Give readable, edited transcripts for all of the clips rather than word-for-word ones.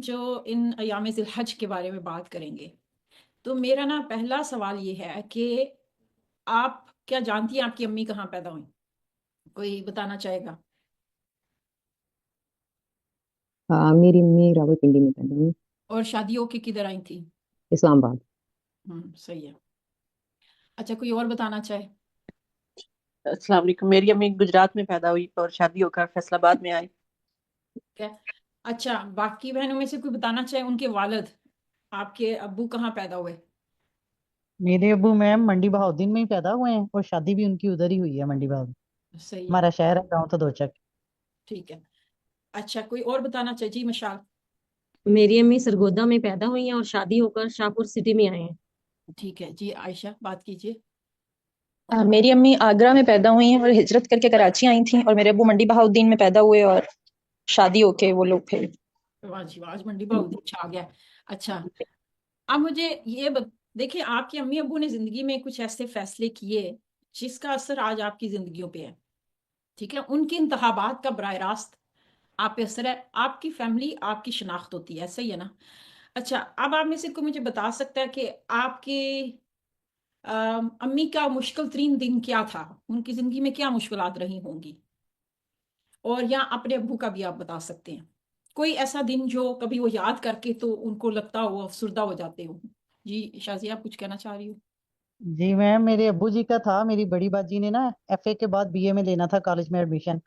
جو ان ایام ذی الحج کے بارے میں بات کریں گے، تو میرا نا پہلا سوال یہ ہے کہ آپ کیا جانتی ہیں آپ کی امی کہاں پیدا ہوئی؟ کوئی بتانا چاہے گا؟ ہاں، میری امی راولپنڈی میں پیدا ہوئی، اور شادی ہو کے کدھر آئی تھی؟ اسلام آباد۔ صحیح ہے۔ اچھا، کوئی اور بتانا چاہے؟ السلام علیکم، میری امی گجرات میں پیدا ہوئی اور شادی ہو کر فیصل آباد میں آئی۔ ٹھیک ہے۔ اچھا، باقی بہنوں میں سے کوئی بتانا چاہے ان کے والد، آپ کے ابو کہاں پیدا ہوئے؟ میرے ابو میم منڈی بہاؤدین میں ہی پیدا ہوئے ہیں اور شادی بھی ان کی ادھر ہی ہوئی ہے، منڈی بہاؤدین صحیح ہے، ہمارا شہر ہے، گاؤں تو دوچک۔ ٹھیک ہے۔ اچھا، کوئی اور بتانا چاہے؟ جی مشال۔ میری امی سرگودا میں پیدا ہوئی ہیں اور شادی ہو کر شاہپور سٹی میں آئے ہیں۔ ٹھیک ہے جی، عائشہ بات کیجیے۔ میری امی آگرہ میں پیدا ہوئی ہیں اور ہجرت کر کے کراچی آئی تھیں، اور میرے ابو منڈی بہاؤدین میں پیدا ہوئے اور شادی ہو کے وہ لوگ پھر۔ واہ جی واہ، آج منڈی بہت اچھا آ گیا۔ اچھا، اب مجھے یہ دیکھیں، آپ کے امی ابو نے زندگی میں کچھ ایسے فیصلے کیے جس کا اثر آج آپ کی زندگیوں پہ ہے، ٹھیک ہے؟ ان کے انتخابات کا براہ راست آپ پہ اثر ہے، آپ کی فیملی آپ کی شناخت ہوتی ہے، صحیح ہے نا؟ اچھا، اب آپ میں سے کوئی مجھے بتا سکتا ہے کہ آپ کے امی کا مشکل ترین دن کیا تھا؟ ان کی زندگی میں کیا مشکلات رہی ہوں گی؟ اور یا اپنے ابو کا بھی آپ بتا سکتے ہیں، کوئی ایسا دن جو کبھی وہ یاد کر کے تو ان کو لگتا ہو افسردہ ہو جاتے ہو۔ جی شازیہ، آپ کچھ کہنا چاہ رہی ہو؟ جی میم، میرے ابو جی کا تھا، میری بڑی باجی نے نا ایف اے کے بعد بی اے میں لینا تھا کالج میں ایڈمیشن،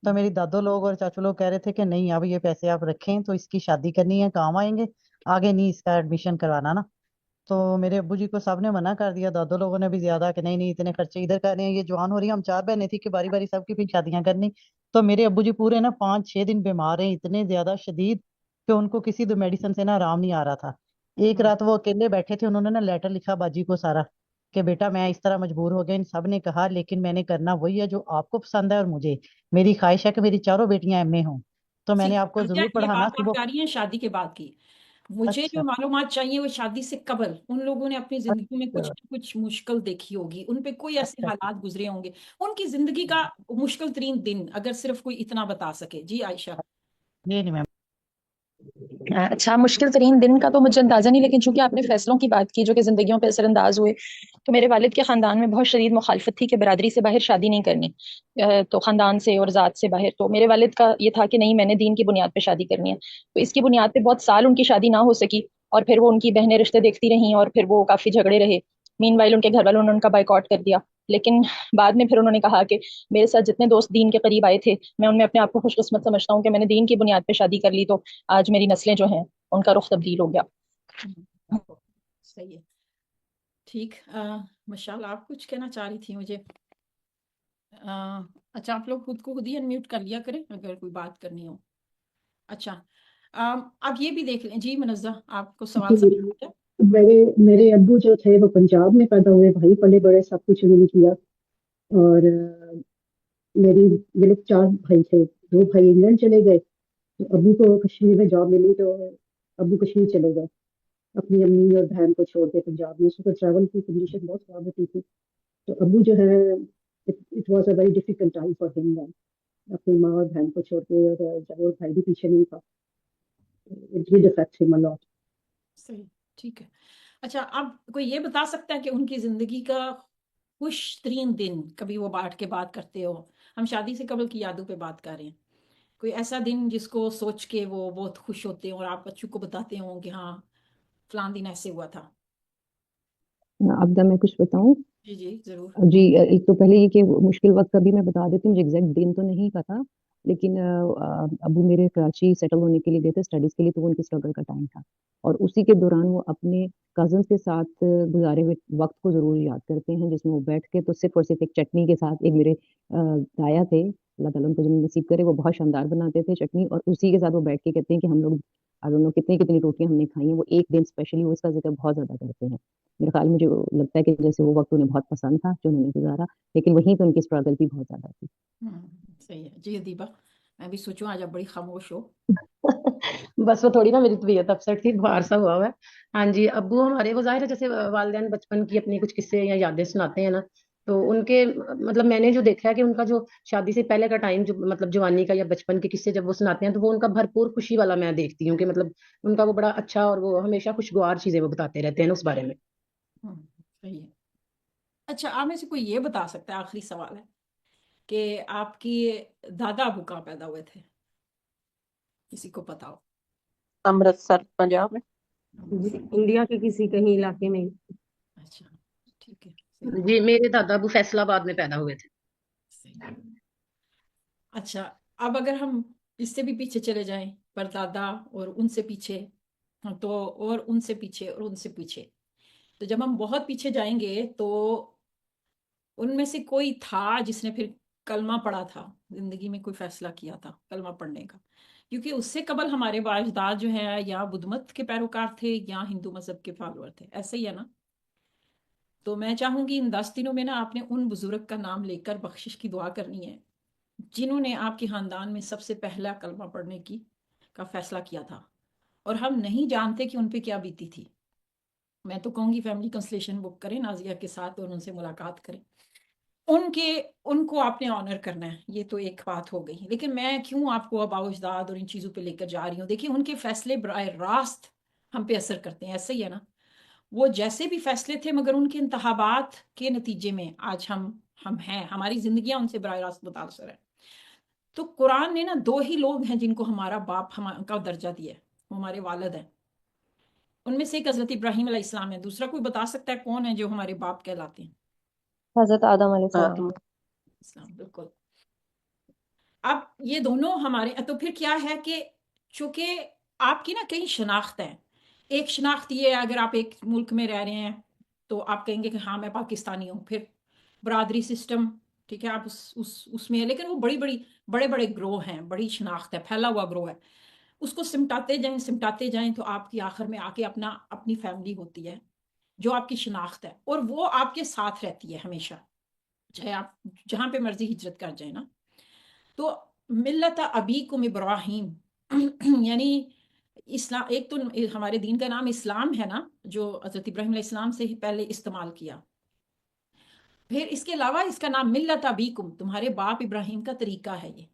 تو میری دادو لوگ اور چاچو لوگ کہہ رہے تھے کہ نہیں، اب یہ پیسے آپ رکھیں تو اس کی شادی کرنی ہے، کام آئیں گے، آگے نہیں اس کا ایڈمیشن کروانا نا۔ تو میرے ابو جی کو سب نے منع کر دیا، دادو لوگوں نے بھی زیادہ کہ نہیں نہیں اتنے خرچے ادھر کر رہے ہیں، یہ جوان ہو رہی ہیں، ہم 4 بہنیں تھی کہ باری باری سب کی پھر شادیاں کرنی۔ تو میرے ابو جی پورے نا 5-6 دن بیمار ہیں، اتنے زیادہ شدید کہ ان کو کسی میڈیسن سے نا آرام نہیں آ رہا تھا۔ ایک رات وہ اکیلے بیٹھے تھے، انہوں نے نا لیٹر لکھا باجی کو سارا کہ بیٹا میں اس طرح مجبور ہو گیا، ان سب نے کہا لیکن میں نے کرنا وہی ہے جو آپ کو پسند ہے، اور مجھے میری خواہش ہے کہ میری چاروں بیٹیاں ایم اے ہوں، تو میں نے آپ کو ضرور یہ پڑھانا بات آپ صبح۔ کر رہی ہیں شادی کے بعد کی، مجھے جو اچھا معلومات چاہیے وہ شادی سے قبل ان لوگوں نے اپنی زندگی میں اچھا کچھ مشکل دیکھی ہوگی، ان پہ کوئی ایسے اچھا حالات گزرے ہوں گے، ان کی زندگی کا مشکل ترین دن اگر صرف کوئی اتنا بتا سکے۔ جی عائشہ۔ یہ نہیں میم۔ اچھا، مشکل ترین دن کا تو مجھے اندازہ نہیں، لیکن چونکہ آپ نے فیصلوں کی بات کی جو کہ زندگیوں پہ اثر انداز ہوئے، تو میرے والد کے خاندان میں بہت شدید مخالفت تھی کہ برادری سے باہر شادی نہیں کرنی، تو خاندان سے اور ذات سے باہر۔ تو میرے والد کا یہ تھا کہ نہیں، میں نے دین کی بنیاد پہ شادی کرنی ہے، تو اس کی بنیاد پہ بہت سال ان کی شادی نہ ہو سکی، اور پھر وہ ان کی بہنیں رشتے دیکھتی رہیں اور پھر وہ کافی جھگڑے رہے۔ مین وائل ان کے گھر والوں نے ان کا بائیکاٹ کر دیا، لیکن بعد میں پھر انہوں نے کہا کہ میرے ساتھ جتنے دوست دین کے قریب آئے تھے، میں ان میں اپنے آپ کو خوش قسمت سمجھتا ہوں کہ میں نے دین کی بنیاد پہ شادی کر لی، تو آج میری نسلیں جو ہیں ان کا رخ تبدیل ہو گیا۔ صحیح ہے، ٹھیک۔ مشال، آپ کچھ کہنا چاہ رہی تھی مجھے؟ اچھا، آپ لوگ خود کو خود ہی انمیوٹ کر لیا کریں اگر کوئی بات کرنی ہو۔ اچھا، اب یہ بھی دیکھ لیں۔ جی منزہ، آپ کو سوال جی، سمجھ ہے؟ میرے ابو جو تھے وہ پنجاب میں پیدا ہوئے، بھائی پلے بڑے، سب کچھ انہوں نے کیا، اور میری میرے 4 بھائی تھے، 2 بھائی انگلینڈ چلے گئے، تو ابو کو کشمیر میں جاب ملی تو ابو کشمیر چلے گئے اپنی امی اور بہن کو چھوڑ کے پنجاب میں، اس کو ٹریول کی کنڈیشن بہت خراب ہوتی تھی، تو ابو جو ہے it was a very difficult time for ہم، اپنی ماں اور بہن کو چھوڑ کے، اور جب وہ بھائی بھی پیچھے نہیں تھا، اٹ ڈیڈ افیکٹ ہم ا لاٹ۔ صحیح، ٹھیک ہے۔ اچھا، اب کوئی یہ بتا سکتا ہے کہ ان کی زندگی کا خوش ترین دن، کبھی وہ بیٹھ کے بات کرتے ہو، ہم شادی سے قبل کی یادوں پہ بات کر رہے ہیں، کوئی ایسا دن جس کو سوچ کے وہ بہت خوش ہوتے ہیں اور آپ بچوں کو بتاتے ہوں کہ ہاں فلاں دن ایسے ہوا تھا؟ اب میں کچھ بتاؤں؟ جی جی ضرور۔ جی، ایک تو پہلے یہ کہ مشکل وقت کا بھی میں بتا دیتی ہوں، مجھے ایگزیکٹ دن تو نہیں پتا، لیکن ابو میرے کراچی سیٹل ہونے کے لیے گئے تھے اسٹڈیز کے لیے، تو وہ ان کی اسٹرگل کا ٹائم تھا، اور اسی کے دوران وہ اپنے کزنس کے ساتھ گزارے ہوئے وقت کو ضرور یاد کرتے ہیں، جس میں وہ بیٹھ کے تو صرف اور صرف ایک چٹنی کے ساتھ، ایک میرے دایا تھے، اللہ تعالیٰ ان کو جنت نصیب کرے، وہ بہت شاندار بناتے تھے چٹنی، اور اسی کے ساتھ وہ بیٹھ کے کہتے ہیں کہ ہم لوگ کتنی کتنی روٹیاں ہم نے کھائی ہیں، وہ ایک دن اسپیشلی وہ اس کا ذکر بہت زیادہ کرتے ہیں۔ میرے خیال مجھے لگتا ہے کہ جیسے وہ وقت انہیں بہت پسند تھا جو انہوں نے گزارا، لیکن وہیں تو ان کی اسٹرگل بھی بہت زیادہ تھی۔ صحیح ہے جی ادیبہ، میں بھی سوچوں آج آپ بڑی خاموش ہو۔ بس وہ تھوڑی نا میری طبیعت اپسیٹ تھی، بخار سا ہوا ہے۔ ہاں جی، ابو ہمارے وہ ظاہر ہے جیسے والدین بچپن کی اپنی کچھ قصے یا یادیں سناتے ہیں نا، تو ان کے مطلب میں نے جو دیکھا ہے کہ ان کا جو شادی سے پہلے کا ٹائم جو مطلب جوانی کا یا بچپن کے قصے جب وہ سناتے ہیں تو وہ ان کا بھرپور خوشی والا میں دیکھتی ہوں کہ مطلب ان کا وہ بڑا اچھا اور وہ ہمیشہ خوشگوار چیزیں وہ بتاتے رہتے ہیں نا اس بارے میں. صحیح ہے. اچھا آپ میں سے کوئی یہ بتا سکتا ہے، آخری سوال ہے، کہ آپ کی دادا ابو کہاں پیدا ہوئے تھے؟ کسی کو پتا ہو؟ امرتسر پنجاب میں. انڈیا کے کسی کہیں علاقے میں. اچھا ٹھیک ہے، صحیح جی میرے دادا ابو فیصلہ آباد میں پیدا ہوئے تھے. صحیح. اچھا اب اگر ہم اس سے بھی پیچھے چلے جائیں، پردادا اور ان سے پیچھے، تو اور ان سے پیچھے اور ان سے پیچھے، تو جب ہم بہت پیچھے جائیں گے تو ان میں سے کوئی تھا جس نے پھر کلمہ پڑھا تھا، زندگی میں کوئی فیصلہ کیا تھا کلمہ پڑھنے کا؟ کیونکہ اس سے قبل ہمارے باجداد جو ہیں یا بدھ مت کے پیروکار تھے یا ہندو مذہب کے فالوور تھے، ایسا ہی ہے نا؟ تو میں چاہوں گی ان 10 دنوں میں نا آپ نے ان بزرگ کا نام لے کر بخشش کی دعا کرنی ہے جنہوں نے آپ کے خاندان میں سب سے پہلا کلمہ پڑھنے کا فیصلہ کیا تھا، اور ہم نہیں جانتے کہ ان پہ کیا بیتی تھی. میں تو کہوں گی فیملی کنسلیشن بک کریں نازیہ کے ساتھ اور ان سے ملاقات کریں. ان کو آپ نے آنر کرنا ہے، یہ تو ایک بات ہو گئی. لیکن میں کیوں آپ کو آباء و اجداد اور ان چیزوں پہ لے کر جا رہی ہوں؟ دیکھیں ان کے فیصلے براہ راست ہم پہ اثر کرتے ہیں، ایسا ہی ہے نا؟ وہ جیسے بھی فیصلے تھے مگر ان کے انتخابات کے نتیجے میں آج ہم ہیں، ہماری زندگیاں ان سے براہ راست متاثر ہیں. تو قرآن نے نا 2 ہی لوگ ہیں جن کو ہمارا باپ کا درجہ دیا ہے، وہ ہمارے والد ہیں. ان میں سے ایک حضرت ابراہیم علیہ السلام ہے، دوسرا کوئی بتا سکتا ہے کون ہے جو ہمارے باپ کہلاتے ہیں؟ حضرت آدم علیہ السلام. آدم. اسلام، بالکل. اب یہ دونوں ہمارے، تو پھر کیا ہے کہ چونکہ آپ کی نا کئی شناخت ہیں. ایک شناخت یہ ہے اگر آپ ایک ملک میں رہ رہے ہیں تو آپ کہیں گے کہ ہاں میں پاکستانی ہوں. پھر برادری سسٹم، ٹھیک ہے، آپ اس میں ہے، لیکن وہ بڑے بڑے گروہ ہیں، بڑی شناخت ہے، پھیلا ہوا گروہ ہے. اس کو سمٹاتے جائیں تو آپ کی آخر میں آ کے اپنی فیملی ہوتی ہے جو آپ کی شناخت ہے، اور وہ آپ کے ساتھ رہتی ہے ہمیشہ، چاہے آپ جہاں پہ مرضی ہجرت کر جائیں نا. تو ملت ابیکم ابراہیم یعنی اسلام، ایک تو ہمارے دین کا نام اسلام ہے نا، جو حضرت ابراہیم علیہ السلام سے ہی پہلے استعمال کیا. پھر اس کے علاوہ اس کا نام ملت ابیکم، تمہارے باپ ابراہیم کا طریقہ ہے یہ.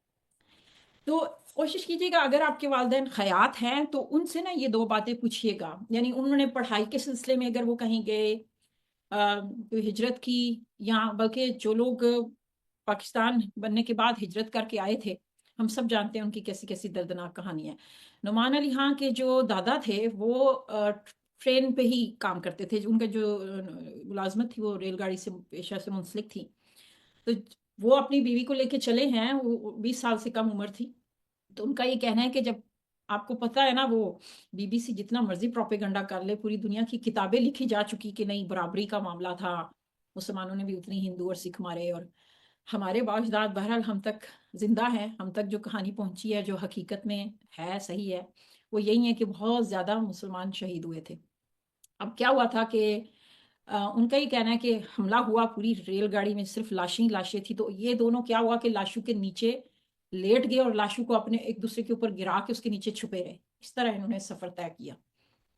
تو کوشش کیجیے گا اگر آپ کے والدین خیاط ہیں تو ان سے نا یہ 2 باتیں پوچھیے گا. یعنی انہوں نے پڑھائی کے سلسلے میں اگر وہ کہیں گئے، کوئی ہجرت کی، یا بلکہ جو لوگ پاکستان بننے کے بعد ہجرت کر کے آئے تھے، ہم سب جانتے ہیں ان کی کیسی کیسی دردناک کہانی ہے. نعمان علی خان کے جو دادا تھے وہ ٹرین پہ ہی کام کرتے تھے، ان کا جو ملازمت تھی وہ ریل گاڑی سے پیشہ سے منسلک تھی. تو وہ اپنی بیوی کو لے کے چلے ہیں، وہ 20 سال سے کم عمر تھی. تو ان کا یہ کہنا ہے کہ جب آپ کو پتہ ہے نا، وہ BBC جتنا مرضی پروپیگنڈا کر لے، پوری دنیا کی کتابیں لکھی جا چکی کہ نہیں برابری کا معاملہ تھا، مسلمانوں نے بھی اتنی ہندو اور سکھ مارے، اور ہمارے باجداد بہرحال ہم تک زندہ ہیں، ہم تک جو کہانی پہنچی ہے جو حقیقت میں ہے صحیح ہے وہ یہی ہے کہ بہت زیادہ مسلمان شہید ہوئے تھے. اب کیا ہوا تھا کہ ان کا یہ کہنا ہے کہ حملہ ہوا، پوری ریل گاڑی میں صرف لاشیں تھی. تو یہ دونوں کیا ہوا کہ لاشوں کے نیچے لیٹ گئے اور لاشوں کو اپنے ایک دوسرے کے اوپر گرا کے اس کے نیچے چھپے رہے. اس طرح انہوں نے سفر طے کیا،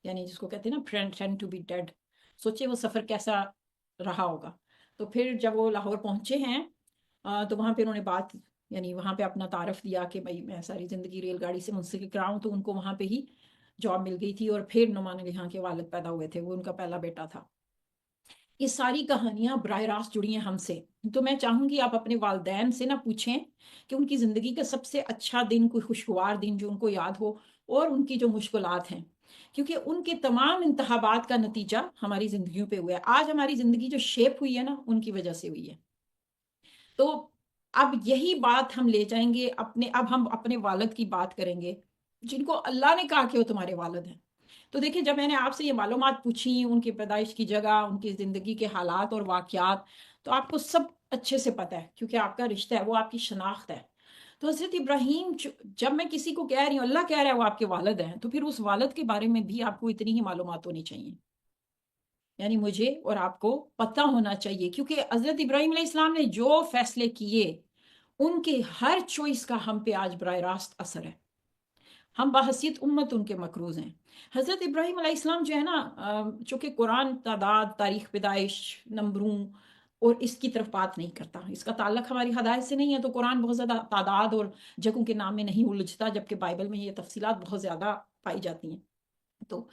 یعنی جس کو کہتے ہیں نا pretend to be dead. سوچے وہ سفر کیسا رہا ہوگا. تو پھر جب وہ لاہور پہنچے ہیں تو وہاں پہ انہوں نے یعنی وہاں پہ اپنا تعارف دیا کہ بھائی میں ساری زندگی ریل گاڑی سے منسلک رہا ہوں. تو ان کو وہاں پہ ہی جاب مل گئی تھی، اور پھر نعمان علی خان کے والد پیدا ہوئے تھے، وہ ان کا پہلا بیٹا تھا. یہ ساری کہانیاں براہ راست جڑی ہیں ہم سے. تو میں چاہوں گی آپ اپنے والدین سے نہ پوچھیں کہ ان کی زندگی کا سب سے اچھا دن، کوئی خوشگوار دن جو ان کو یاد ہو، اور ان کی جو مشکلات ہیں، کیونکہ ان کے تمام انتخابات کا نتیجہ ہماری زندگیوں پہ ہوا ہے. آج ہماری زندگی جو شیپ ہوئی ہے نا، ان کی وجہ سے ہوئی ہے. تو اب یہی بات ہم لے جائیں گے اب ہم اپنے والد کی بات کریں گے جن کو اللہ نے کہا کہ وہ تمہارے والد ہیں. تو دیکھیں جب میں نے آپ سے یہ معلومات پوچھی، ان کی پیدائش کی جگہ، ان کی زندگی کے حالات اور واقعات، تو آپ کو سب اچھے سے پتہ ہے کیونکہ آپ کا رشتہ ہے، وہ آپ کی شناخت ہے. تو حضرت ابراہیم، جب میں کسی کو کہہ رہی ہوں اللہ کہہ رہا ہے وہ آپ کے والد ہیں، تو پھر اس والد کے بارے میں بھی آپ کو اتنی ہی معلومات ہونی چاہیے. یعنی مجھے اور آپ کو پتہ ہونا چاہیے، کیونکہ حضرت ابراہیم علیہ السلام نے جو فیصلے کیے ان کے ہر چوائس کا ہم پہ آج براہ راست اثر ہے. ہم بحثیت امت ان کے مقروض ہیں. حضرت ابراہیم علیہ السلام جو ہے نا، چونکہ قرآن تعداد، تاریخ پیدائش، نمبروں، اور اس کی طرف بات نہیں کرتا. اس کا تعلق ہماری ہدایت سے نہیں ہے. تو قرآن بہت زیادہ تعداد اور جگہوں کے نام میں نہیں الجھتا، جبکہ بائبل میں یہ تفصیلات بہت زیادہ پائی جاتی ہیں. تو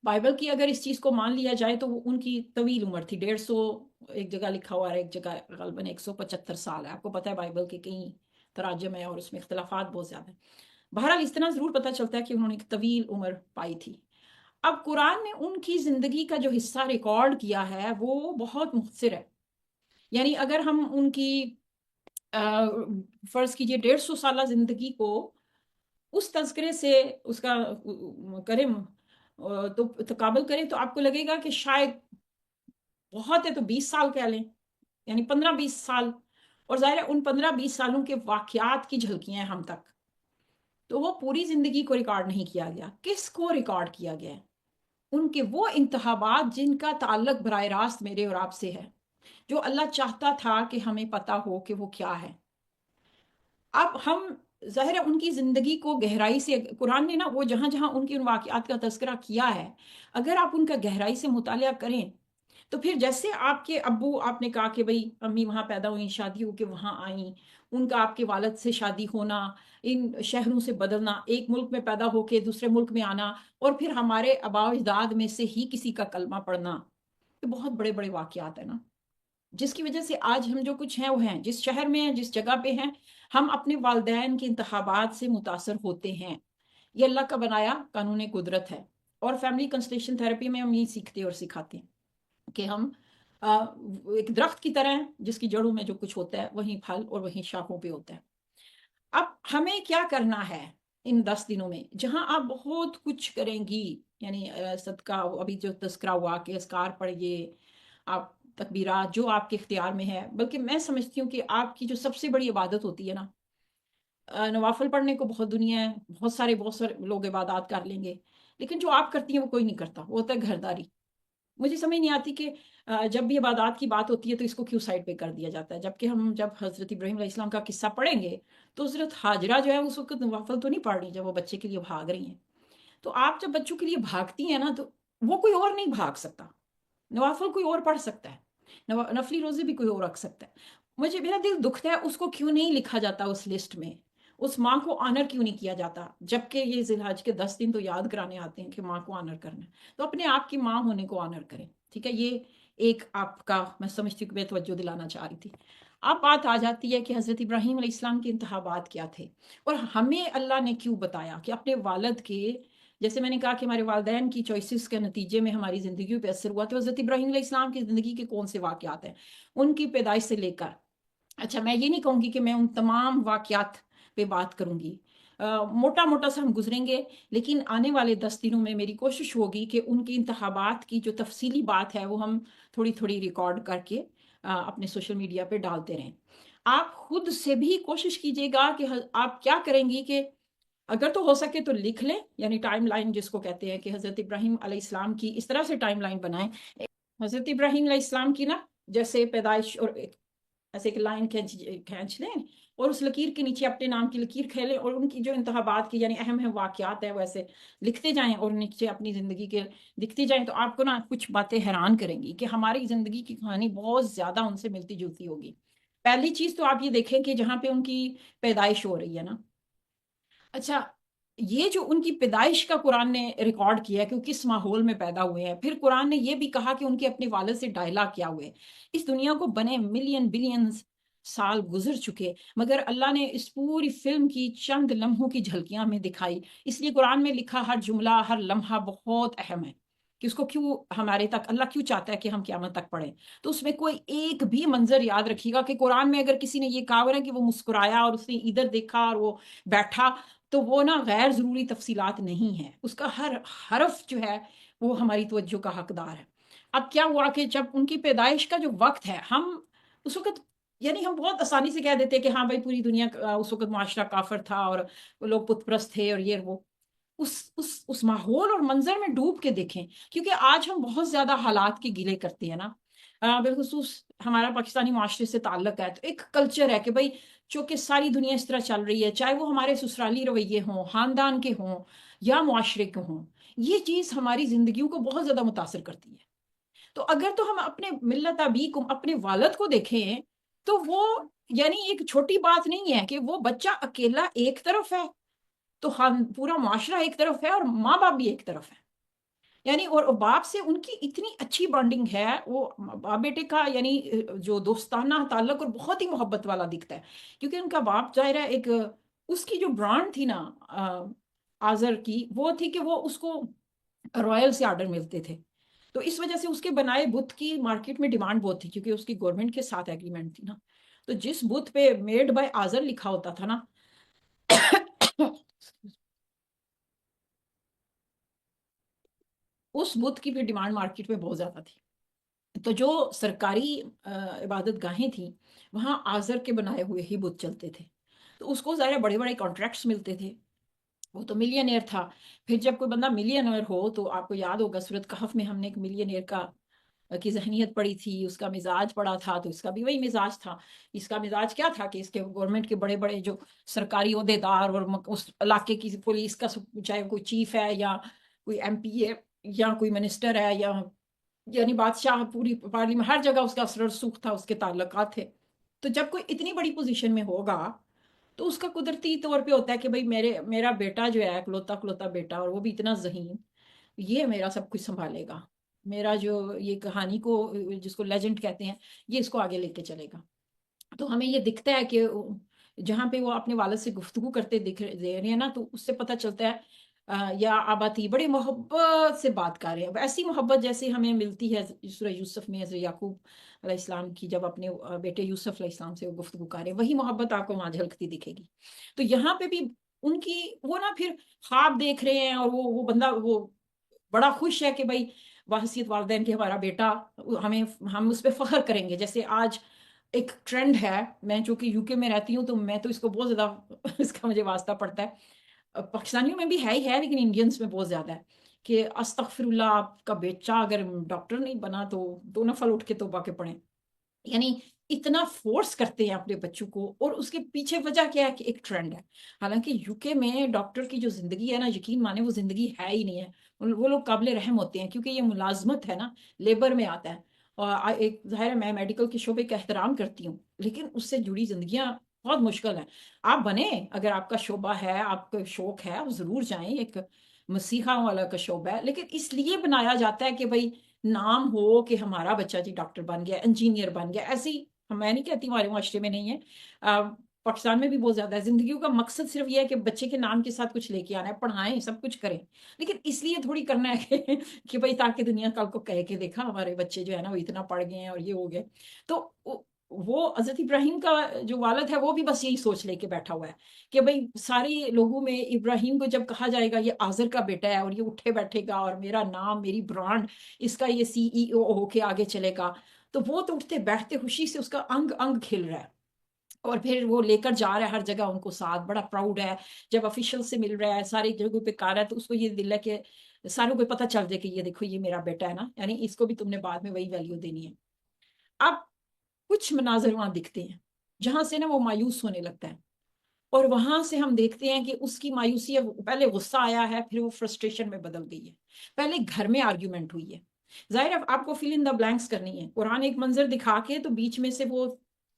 بائبل کی اگر اس چیز کو مان لیا جائے تو وہ ان کی طویل عمر تھی. 150 ایک جگہ لکھا ہوا ہے، ایک جگہ غالباً 175 سال ہے. آپ کو پتہ ہے بائبل کے کئی تراجم ہیں اور اس میں اختلافات بہت زیادہ ہیں. بہرحال اس طرح ضرور پتہ چلتا ہے کہ انہوں نے ایک طویل عمر پائی تھی. اب قرآن نے ان کی زندگی کا جو حصہ ریکارڈ کیا ہے وہ بہت مختصر ہے. یعنی اگر ہم ان کی فرض کیجئے 150 سالہ زندگی کو اس تذکرے سے اس کا کریں تو تقابل کریں تو آپ کو لگے گا کہ شاید بہت ہے تو 20 سال کہہ لیں، یعنی 15-20 سال. اور ظاہر ہے ان 15-20 سالوں کے واقعات کی جھلکیاں ہیں ہم تک. تو وہ پوری زندگی کو ریکارڈ نہیں کیا گیا. کس کو ریکارڈ کیا گیا ہے؟ ان کے وہ انتخابات جن کا تعلق براہ راست میرے اور آپ سے ہے، جو اللہ چاہتا تھا کہ ہمیں پتا ہو کہ وہ کیا ہے. اب ہم ظاہر ہے ان کی زندگی کو گہرائی سے، قرآن نے نا وہ جہاں جہاں ان کی ان واقعات کا تذکرہ کیا ہے، اگر آپ ان کا گہرائی سے مطالعہ کریں تو پھر جیسے آپ کے ابو، آپ نے کہا کہ بھئی امی وہاں پیدا ہوئیں، شادی ہو کے وہاں آئیں، ان کا آپ کے والد سے شادی ہونا، ان شہروں سے بدلنا، ایک ملک میں پیدا ہو کے دوسرے ملک میں آنا، اور پھر ہمارے آباء و اجداد میں سے ہی کسی کا کلمہ پڑھنا، یہ بہت بڑے بڑے واقعات ہیں نا، جس کی وجہ سے آج ہم جو کچھ ہیں وہ ہیں. جس شہر میں ہیں، جس جگہ پہ ہیں، ہم اپنے والدین کے انتخابات سے متاثر ہوتے ہیں. یہ اللہ کا بنایا قانون قدرت ہے. اور فیملی کنسٹیلیشن تھراپی میں ہم یہ سیکھتے اور سکھاتے ہیں کہ ہم ایک درخت کی طرح ہیں جس کی جڑوں میں جو کچھ ہوتا ہے وہیں پھل اور وہیں شاخوں پہ ہوتا ہے. اب ہمیں کیا کرنا ہے ان 10 دنوں میں، جہاں آپ بہت کچھ کریں گی، یعنی صدقہ ابھی جو تذکرہ ہوا کہ اذکار پڑھیے، آپ تکبیرات جو آپ کے اختیار میں ہے. بلکہ میں سمجھتی ہوں کہ آپ کی جو سب سے بڑی عبادت ہوتی ہے نا، نوافل پڑھنے کو بہت دنیا ہے، بہت سارے لوگ عبادات کر لیں گے، لیکن جو آپ کرتی ہیں وہ کوئی نہیں کرتا، وہ ہوتا ہے گھرداری. مجھے سمجھ نہیں آتی کہ جب بھی عبادات کی بات ہوتی ہے تو اس کو کیوں سائڈ پہ کر دیا جاتا ہے، جبکہ ہم جب حضرت ابراہیم علیہ السلام کا قصہ پڑھیں گے تو حضرت ہاجرہ جو ہے اس وقت نوافل تو نہیں پڑھ رہی جب وہ بچے کے لیے بھاگ رہی ہیں. تو آپ جب بچوں کے لیے بھاگتی ہیں نا تو وہ کوئی اور نہیں بھاگ سکتا. نوافل کوئی اور پڑھ سکتا ہے، نفلی روزے بھی کوئی اور رکھ سکتا ہے. مجھے میرا دل دکھتا ہے اس کو کیوں نہیں لکھا جاتا اس لسٹ میں، اس ماں کو آنر کیوں نہیں کیا جاتا، جبکہ یہ ذی الحج کے 10 دن تو یاد کرانے آتے ہیں کہ ماں کو آنر کرنا ہے. تو اپنے آپ کی ماں ہونے کو آنر کریں. ٹھیک ہے، یہ ایک آپ کا میں سمجھتی ہوں کہ میں توجہ دلانا چاہ رہی تھی. اب بات آ جاتی ہے کہ حضرت ابراہیم علیہ السلام کے انتخابات کیا تھے اور ہمیں اللہ نے کیوں بتایا کہ اپنے والد کے، جیسے میں نے کہا کہ ہمارے والدین کی چوائسز کے نتیجے میں ہماری زندگیوں پہ اثر ہوا. تو حضرت ابراہیم علیہ السلام کی زندگی کے کون سے واقعات ہیں ان کی پیدائش سے لے کر، اچھا میں یہ نہیں کہوں گی کہ میں ان تمام واقعات پہ بات کروں گی، موٹا موٹا سے ہم گزریں گے، لیکن آنے والے 10 دنوں میں میری کوشش ہوگی کہ ان کے انتخابات کی جو تفصیلی بات ہے وہ ہم تھوڑی تھوڑی ریکارڈ کر کے اپنے سوشل میڈیا پہ ڈالتے رہیں. آپ خود سے بھی کوشش کیجیے گا کہ آپ کیا کریں گی کہ اگر تو ہو سکے تو لکھ لیں، یعنی ٹائم لائن جس کو کہتے ہیں کہ حضرت ابراہیم علیہ السلام کی اس طرح سے ٹائم لائن بنائیں. حضرت ابراہیم علیہ السلام کی نا جیسے پیدائش، اور ایسے ایک لائن کھینچ لیں اور اس لکیر کے نیچے اپنے نام کی لکیر کھیلیں اور ان کی جو انتخابات کی یعنی اہم واقعات ہیں وہ ایسے لکھتے جائیں اور نیچے اپنی زندگی کے دکھتے جائیں. تو آپ کو نا کچھ باتیں حیران کریں گی کہ ہماری زندگی کی کہانی بہت زیادہ ان سے ملتی جلتی ہوگی. پہلی چیز تو آپ یہ دیکھیں کہ جہاں پہ ان کی پیدائش ہو رہی ہے نا، اچھا یہ جو ان کی پیدائش کا قرآن نے ریکارڈ کیا ہے کہ وہ کس ماحول میں پیدا ہوئے ہیں. پھر قرآن نے یہ بھی کہا کہ ان کے اپنے والد سے ڈائلاگ کیا ہوئے. اس دنیا کو بنے ملین بلینز سال گزر چکے، مگر اللہ نے اس پوری فلم کی چند لمحوں کی جھلکیاں میں دکھائی. اس لیے قرآن میں لکھا ہر جملہ، ہر لمحہ بہت اہم ہے کہ اس کو کیوں ہمارے تک اللہ کیوں چاہتا ہے کہ ہم قیامت تک پڑھیں. تو اس میں کوئی ایک بھی منظر یاد رکھیے گا کہ قرآن میں اگر کسی نے یہ کہا ہوا ہے کہ وہ مسکرایا اور اس نے ادھر دیکھا اور وہ بیٹھا، تو وہ نا غیر ضروری تفصیلات نہیں ہیں. اس کا ہر حرف جو ہے وہ ہماری توجہ کا حقدار ہے. اب کیا ہوا کہ جب ان کی پیدائش کا جو وقت ہے، ہم اس وقت یعنی ہم بہت آسانی سے کہہ دیتے کہ ہاں بھائی پوری دنیا اس وقت معاشرہ کافر تھا اور لوگ بت پرست تھے اور یہ وہ. اس ماحول اور منظر میں ڈوب کے دیکھیں، کیونکہ آج ہم بہت زیادہ حالات کے گلے کرتے ہیں نا، بالخصوص ہمارا پاکستانی معاشرے سے تعلق ہے. تو ایک کلچر ہے کہ بھائی چونکہ ساری دنیا اس طرح چل رہی ہے، چاہے وہ ہمارے سسرالی رویے ہوں، خاندان کے ہوں یا معاشرے کے ہوں، یہ چیز ہماری زندگیوں کو بہت زیادہ متاثر کرتی ہے. تو اگر تو ہم اپنے ملت ابیکم اپنے والد کو دیکھیں تو وہ یعنی ایک چھوٹی بات نہیں ہے کہ وہ بچہ اکیلا ایک طرف ہے تو پورا معاشرہ ایک طرف ہے اور ماں باپ بھی ایک طرف ہے، یعنی اور باپ سے ان کی اتنی اچھی بانڈنگ ہے، وہ باپ بیٹے کا یعنی جو دوستانہ تعلق اور بہت ہی محبت والا دکھتا ہے، کیونکہ ان کا باپ ظاہر ہے ایک اس کی جو برانڈ تھی نا آزر کی، وہ تھی کہ وہ اس کو رائل سے آرڈر ملتے تھے، تو اس وجہ سے اس کے بنائے بت کی مارکیٹ میں ڈیمانڈ بہت تھی کیونکہ اس کی گورنمنٹ کے ساتھ ایگریمنٹ تھی نا، تو جس بت پہ میڈ بائی آزر لکھا ہوتا تھا نا اس بت کی بھی ڈیمانڈ مارکیٹ میں بہت زیادہ تھی، تو جو سرکاری عبادت گاہیں تھیں وہاں آزر کے بنائے ہوئے ہی بت چلتے تھے، تو اس کو ظاہر بڑے بڑے کانٹریکٹس ملتے تھے، وہ تو ملینئر تھا۔ پھر جب کوئی بندہ ملینئر ہو تو آپ کو یاد ہوگا سورۃ کہف میں ہم نے ایک ملینئر کی ذہنیت پڑھی تھی، اس کا مزاج پڑھا تھا، تو اس کا بھی وہی مزاج تھا۔ اس کا مزاج کیا تھا کہ اس کے گورنمنٹ کے بڑے بڑے جو سرکاری عہدیدار اور اس علاقے کی پولیس کا چاہے کوئی چیف ہے یا کوئی ایم پی ہے یا کوئی منسٹر ہے یا یعنی بادشاہ، پوری پارلیمنٹ ہر جگہ اس کا اثر رسوخ تھا، اس کے تعلقات تھے، تو جب کوئی اتنی بڑی پوزیشن میں ہوگا تو اس کا قدرتی طور پہ ہوتا ہے کہ بھائی میرا بیٹا جو ہے اکلوتا بیٹا اور وہ بھی اتنا ذہین، یہ میرا سب کچھ سنبھالے گا، میرا جو یہ کہانی کو جس کو لیجنڈ کہتے ہیں یہ اس کو آگے لے کے چلے گا۔ تو ہمیں یہ دکھتا ہے کہ جہاں پہ وہ اپنے والد سے گفتگو کرتے دے رہے ہیں نا، تو اس سے پتہ چلتا ہے یا آباتی بڑی محبت سے بات کر رہے ہیں، ایسی محبت جیسے ہمیں ملتی ہے سورہ یوسف میں حضرت یعقوب علیہ السلام کی جب اپنے بیٹے یوسف علیہ السلام سے وہ گفتگو کر رہے ہیں، وہی محبت آپ کو وہاں جھلکتی دکھے گی۔ تو یہاں پہ بھی ان کی وہ نا پھر خواب دیکھ رہے ہیں اور وہ بندہ وہ بڑا خوش ہے کہ بھائی وحسیت والدین کے ہمارا بیٹا، ہم اس پہ فخر کریں گے۔ جیسے آج ایک ٹرینڈ ہے، میں چونکہ یو کے میں رہتی ہوں تو میں تو اس کو بہت زیادہ اس کا مجھے واسطہ پڑتا ہے، پاکستانیوں میں بھی ہے ہی ہے لیکن انڈینس میں بہت زیادہ ہے کہ استغفر اللہ، آپ کا بیچہ اگر ڈاکٹر نہیں بنا تو 2 نفل اٹھ کے توبہ کے پڑھیں، یعنی اتنا فورس کرتے ہیں اپنے بچوں کو، اور اس کے پیچھے وجہ کیا ہے کہ ایک ٹرینڈ ہے۔ حالانکہ یو کے میں ڈاکٹر کی جو زندگی ہے نا، یقین مانے وہ زندگی ہے ہی نہیں ہے، وہ لوگ قابل رحم ہوتے ہیں کیونکہ یہ ملازمت ہے نا، لیبر میں آتا ہے، اور ایک ظاہر ہے میں میڈیکل کے شعبے کا احترام کرتی ہوں لیکن اس سے جڑی زندگیاں بہت مشکل ہیں۔ آپ بنیں، اگر آپ کا شعبہ ہے، آپ کا شوق ہے، آپ ضرور جائیں، ایک مسیحا والا کا شعبہ ہے، لیکن اس لیے بنایا جاتا ہے کہ بھائی نام ہو کہ ہمارا بچہ جی ڈاکٹر بن گیا، انجینئر بن گیا، ایسی میں نہیں کہتی ہمارے معاشرے میں نہیں ہے، پاکستان میں بھی بہت زیادہ ہے۔ زندگیوں کا مقصد صرف یہ ہے کہ بچے کے نام کے ساتھ کچھ لے کے آنا ہے، پڑھائیں، سب کچھ کریں، لیکن اس لیے تھوڑی کرنا ہے کہ بھائی تاکہ دنیا کل کو کہے کہ دیکھا ہمارے بچے جو ہے نا وہ اتنا پڑھ گئے ہیں اور یہ ہو گئے۔ تو وہ حضرت ابراہیم کا جو والد ہے وہ بھی بس یہی سوچ لے کے بیٹھا ہوا ہے کہ بھئی سارے لوگوں میں ابراہیم کو جب کہا جائے گا یہ آزر کا بیٹا ہے اور یہ اٹھے بیٹھے گا اور میرا نام، میری برانڈ، اس کا یہ CEO ہو کے آگے چلے گا، تو وہ تو اٹھتے بیٹھتے خوشی سے اس کا انگ انگ کھل رہا ہے، اور پھر وہ لے کر جا رہا ہے ہر جگہ ان کو ساتھ، بڑا پراؤڈ ہے، جب آفیشل سے مل رہا ہے، ساری جگہوں پہ کار ہے، تو اس کو یہ دل ہے کہ ساروں کو پتہ چل جائے کہ یہ دیکھو یہ میرا بیٹا ہے نا، یعنی اس کو بھی تم نے بعد میں وہی ویلیو دینی ہے۔ اب کچھ مناظر وہاں دکھتے ہیں جہاں سے نا وہ مایوس ہونے لگتا ہے، اور وہاں سے ہم دیکھتے ہیں کہ اس کی مایوسی پہلے غصہ آیا ہے، پھر وہ فرسٹریشن میں بدل گئی ہے، پہلے گھر میں آرگیومنٹ ہوئی ہے، ظاہر ہے آپ کو فل ان دا بلینکس کرنی ہے، قرآن ایک منظر دکھا کے تو بیچ میں سے وہ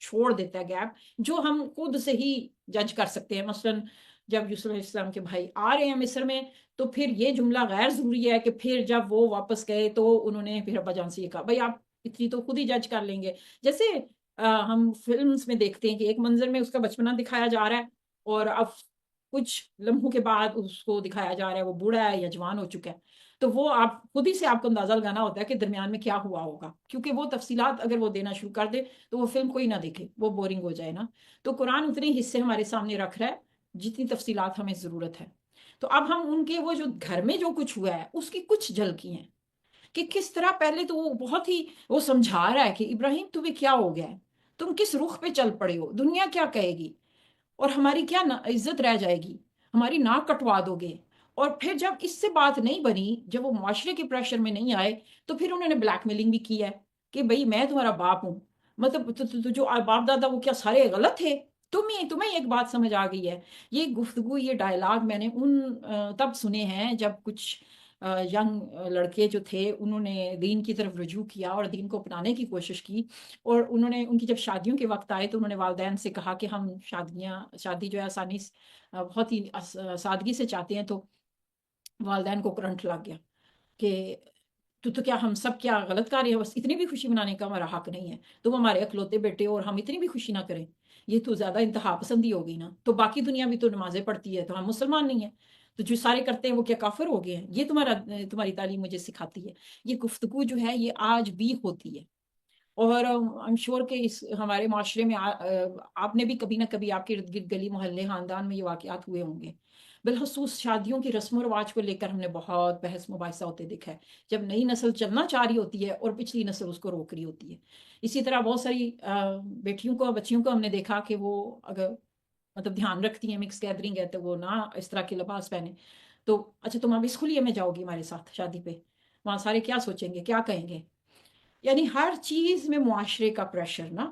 چھوڑ دیتا ہے گیپ جو ہم خود سے ہی جج کر سکتے ہیں۔ مثلا جب یوسف علیہ السلام کے بھائی آ رہے ہیں مصر میں تو پھر یہ جملہ غیر ضروری ہے کہ پھر جب وہ واپس گئے تو انہوں نے پھر ابا جان سے یہ کہا بھائی آپ اتنی تو خود ہی جج کر لیں گے، جیسے ہم فلمز میں دیکھتے ہیں کہ ایک منظر میں اس کا بچپنا دکھایا جا رہا ہے اور اب کچھ لمحوں کے بعد اس کو دکھایا جا رہا ہے وہ بوڑھا ہے یا جوان ہو چکا ہے، تو وہ آپ خود ہی سے آپ کو اندازہ لگانا ہوتا ہے کہ درمیان میں کیا ہوا ہوگا، کیونکہ وہ تفصیلات اگر وہ دینا شروع کر دے تو وہ فلم کوئی نہ دیکھے، وہ بورنگ ہو جائے نا۔ تو قرآن اتنے حصے ہمارے سامنے رکھ رہا ہے جتنی تفصیلات ہمیں ضرورت ہے۔ تو اب ہم ان کے وہ جو گھر میں جو کچھ ہوا ہے اس کی کچھ جھلکی ہیں کہ کس طرح پہلے تو وہ بہت ہی وہ سمجھا رہا ہے کہ ابراہیم تمہیں کیا ہو گیا ہے، تم کس رخ پہ چل پڑے ہو، دنیا کیا کہے گی اور ہماری کیا عزت رہ جائے گی، ہماری ناک کٹوا دو گے۔ اور پھر جب اس سے بات نہیں بنی، جب وہ معاشرے کے پریشر میں نہیں آئے تو پھر انہوں نے بلیک میلنگ بھی کی ہے کہ بھئی میں تمہارا باپ ہوں، مطلب جو باپ دادا وہ کیا سارے غلط تھے، تمہیں ایک بات سمجھ آ گئی ہے۔ یہ گفتگو، یہ ڈائلاگ میں نے تب سنے ہیں جب کچھ ینگ لڑکے جو تھے انہوں نے دین کی طرف رجوع کیا اور دین کو اپنانے کی کوشش کی، اور انہوں نے ان کی جب شادیوں کے وقت آئے تو انہوں نے والدین سے کہا کہ ہم شادی جو ہے آسانی سے بہت ہی سادگی سے چاہتے ہیں، تو والدین کو کرنٹ لگ گیا کہ تو کیا ہم سب کیا غلط کر رہے ہیں، بس اتنی بھی خوشی منانے کا ہمارا حق نہیں ہے، تم ہمارے اکلوتے بیٹے اور ہم اتنی بھی خوشی نہ کریں، یہ تو زیادہ انتہا پسندی ہوگی نا، تو باقی دنیا بھی تو نمازیں پڑھتی ہے تو ہم مسلمان نہیں ہیں، تو جو سارے کرتے ہیں وہ کیا کافر ہو گئے ہیں؟ یہ تمہاری تعلیم مجھے سکھاتی ہے۔ یہ گفتگو جو ہے یہ آج بھی ہوتی ہے، اور I'm sure کہ ہمارے معاشرے میں آپ نے بھی کبھی نہ کبھی آپ کے ارد گرد گلی محلے خاندان میں یہ واقعات ہوئے ہوں گے۔ بالخصوص شادیوں کی رسم و رواج کو لے کر ہم نے بہت بحث مباحثہ ہوتے دیکھا ہے، جب نئی نسل چلنا چاہ رہی ہوتی ہے اور پچھلی نسل اس کو روک رہی ہوتی ہے۔ اسی طرح بہت ساری بچیوں کو ہم نے دیکھا کہ وہ اگر مطلب دھیان رکھتی ہیں، مکس گیدرنگ ہے تو وہ نہ اس طرح کے لباس پہنے، تو اچھا تم اب اس کھلیے میں جاؤ گی ہمارے ساتھ شادی پہ، وہاں سارے کیا سوچیں گے، کیا کہیں گے؟ یعنی ہر چیز میں معاشرے کا پریشر نا،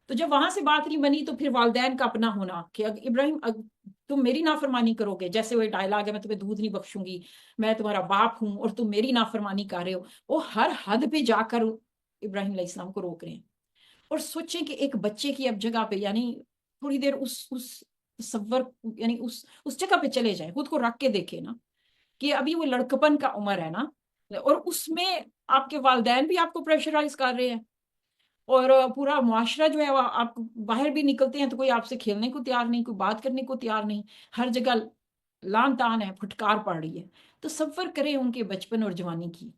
تو جب وہاں سے بات نہیں بنی تو پھر والدین کا اپنا ہونا کہ ابراہیم تم میری نافرمانی کرو گے، جیسے وہ ڈائلاگ ہے میں تمہیں دودھ نہیں بخشوں گی، میں تمہارا باپ ہوں اور تم میری نافرمانی کر رہے ہو، وہ ہر حد پہ جا کر ابراہیم علیہ السلام کو روک رہے ہیں۔ اور سوچیں کہ ایک بچے کی اب جگہ پہ، یعنی تھوڑی دیر اس تصور یعنی اس جگہ پہ چلے جائیں، خود کو رکھ کے دیکھیں نا کہ ابھی وہ لڑکپن کا عمر ہے نا، اور اس میں آپ کے والدین بھی آپ کو پریشرائز کر رہے ہیں، اور پورا معاشرہ جو ہے وہ آپ باہر بھی نکلتے ہیں تو کوئی آپ سے کھیلنے کو تیار نہیں، کوئی بات کرنے کو تیار نہیں، ہر جگہ لان تان ہے، پھٹکار پڑ رہی ہے۔ تصور کریں ان کے بچپن اور جوانی کی۔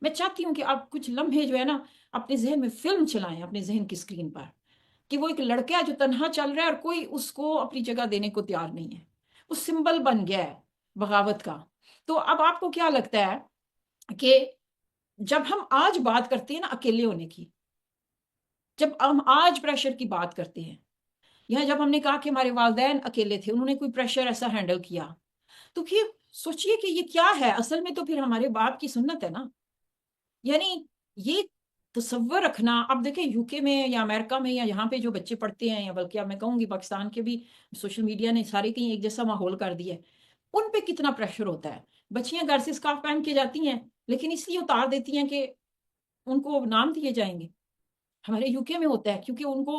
میں چاہتی ہوں کہ آپ کچھ لمحے جو ہے نا اپنے ذہن میں فلم چلائیں، اپنے ذہن کی اسکرین پر، کہ وہ ایک لڑکا ہے جو تنہا چل رہا ہے اور کوئی اس کو اپنی جگہ دینے کو تیار نہیں ہے، وہ سمبل بن گیا ہے بغاوت کا۔ تو اب آپ کو کیا لگتا ہے کہ جب ہم آج بات کرتے ہیں نا اکیلے ہونے کی، جب ہم آج پریشر کی بات کرتے ہیں، یا جب ہم نے کہا کہ ہمارے والدین اکیلے تھے، انہوں نے کوئی پریشر ایسا ہینڈل کیا، تو پھر سوچئے کہ یہ کیا ہے اصل میں، تو پھر ہمارے باپ کی سنت ہے نا۔ یعنی یہ تصور رکھنا، اب دیکھیں یو کے میں یا امریکہ میں یا یہاں پہ جو بچے پڑھتے ہیں، یا بلکہ اب میں کہوں گی پاکستان کے بھی سوشل میڈیا نے سارے کہیں ایک جیسا ماحول کر دیا ہے، ان پہ کتنا پریشر ہوتا ہے۔ بچیاں گھر سے اسکارف پہن کے جاتی ہیں لیکن اس لیے اتار دیتی ہیں کہ ان کو نام دیے جائیں گے۔ ہمارے یو کے میں ہوتا ہے کیونکہ ان کو